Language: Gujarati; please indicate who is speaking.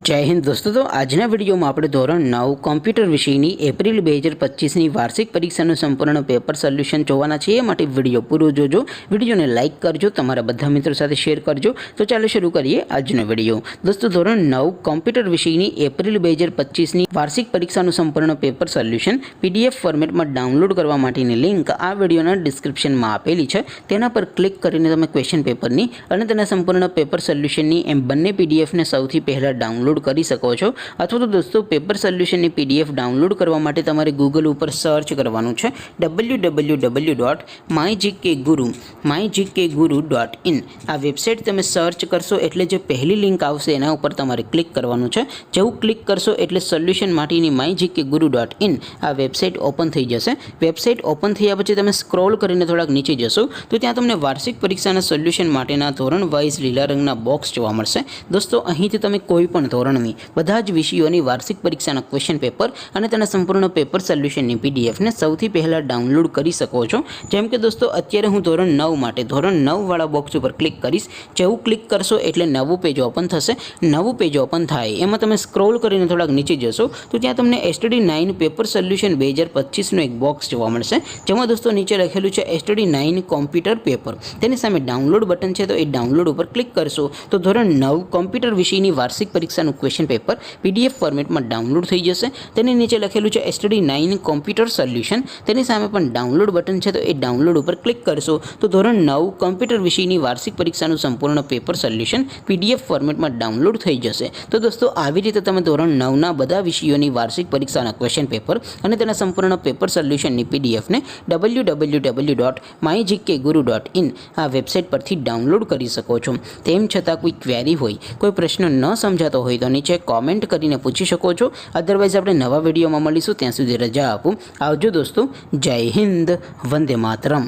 Speaker 1: जय हिंद दोस्तों। तो આજના વિડીયોમાં આપણે ધોરણ 9 કોમ્પ્યુટર વિષયની એપ્રિલ 2025ની વાર્ષિક પરીક્ષાનું સંપૂર્ણ પેપર સોલ્યુશન જોવાના છીએ। માટે વિડીયો પૂરો જોજો, વિડીયોને લાઇક કરજો, તમારા બધા મિત્રો સાથે શેર કરજો। તો ચાલો શરૂ કરીએ આજનો વિડીયો। દોસ્તો ધોરણ 9 કોમ્પ્યુટર વિષયની એપ્રિલ 2025ની વાર્ષિક પરીક્ષાનું સંપૂર્ણ પેપર સોલ્યુશન પીડીએફ ફોર્મેટમાં ડાઉનલોડ કરવા માટેની લિંક આ વિડીયોના ડિસ્ક્રિપ્શનમાં આપેલી છે। તેના પર ક્લિક કરીને તમે ક્વેશ્ચન પેપરની અને તેના સંપૂર્ણ પેપર સોલ્યુશનની એમ બંને પીડીએફને સૌથી પહેલા ડાઉનલોડ કરી શકો છો। અથવા તો દોસ્તો પેપર સોલ્યુશનની પીડીએફ ડાઉનલોડ કરવા માટે તમારે ગૂગલ ઉપર સર્ચ કરવાનું છે www.mygkguru.in। આ વેબસાઇટ તમે સર્ચ કરશો એટલે જે પહેલી લિંક આવશે એના ઉપર તમારે ક્લિક કરવાનું છે। જેવું ક્લિક કરશો એટલે સોલ્યુશન માટેની mygkguru.in આ વેબસાઇટ ઓપન થઈ જશે। વેબસાઇટ ઓપન થયા પછી તમે સ્ક્રોલ કરીને થોડાક નીચે જશો તો ત્યાં તમને વાર્ષિક પરીક્ષાના સોલ્યુશન માટેના ધોરણ વાઇઝ લીલા રંગના બોક્સ જોવા મળશે। દોસ્તો અહીંથી તમે કોઈ પણ ધોરણની બધા જ વિષયોની વાર્ષિક પરીક્ષાના ક્વેશ્ચન પેપર અને તેના સંપૂર્ણ પેપર સોલ્યુશનની પીડીએફને સૌથી પહેલાં ડાઉનલોડ કરી શકો છો। જેમ કે દોસ્તો અત્યારે હું ધોરણ 9 માટે ધોરણ 9 વાળા બોક્સ ઉપર ક્લિક કરીશ। જેવું ક્લિક કરશો એટલે નવું પેજ ઓપન થશે। નવું પેજ ઓપન થાય એમાં તમે સ્ક્રોલ કરીને થોડાક નીચે જશો તો ત્યાં તમને STD 9 પેપર સોલ્યુશન 2025નું એક બોક્સ જોવા મળશે। જેમાં દોસ્તો નીચે લખેલું છે STD 9 કોમ્પ્યુટર પેપર। તેની સામે ડાઉનલોડ બટન છે, તો એ ડાઉનલોડ ઉપર ક્લિક કરશો તો ધોરણ 9 કોમ્પ્યુટર વિષયની વાર્ષિક પરીક્ષાનું ક્વેશ્ચન પેપર પીડીએફ ફોર્મેટમાં ડાઉનલોડ થઈ જશે। તેની નીચે લખેલું છે STD 9 કોમ્પ્યુટર સોલ્યુશન। તેની સામે પણ ડાઉનલોડ બટન છે, તો એ ડાઉનલોડ ઉપર ક્લિક કરશો તો ધોરણ 9 કોમ્પ્યુટર વિષયની વાર્ષિક પરીક્ષાનું સંપૂર્ણ પેપર સોલ્યુશન પીડીએફ ફોર્મેટમાં ડાઉનલોડ થઈ જશે। તો દોસ્તો આવી રીતે તમે ધોરણ 9ના બધા વિષયોની વાર્ષિક પરીક્ષાના ક્વેશ્ચન પેપર અને તેના સંપૂર્ણ પેપર સોલ્યુશનની પીડીએફને www.mygkguru.in આ વેબસાઇટ પરથી ડાઉનલોડ કરી શકો છો। તેમ છતાં કોઈ ક્વેરી હોય, કોઈ પ્રશ્ન ન સમજાતો હોય તો નીચે કોમેન્ટ કરીને પૂછી શકો છો। અદરવાઇઝ આપણે નવા વિડીયોમાં મળીશું, ત્યાં સુધી રજા આપો। આવજો દોસ્તો। જય હિન્દ, વંદે માતરમ।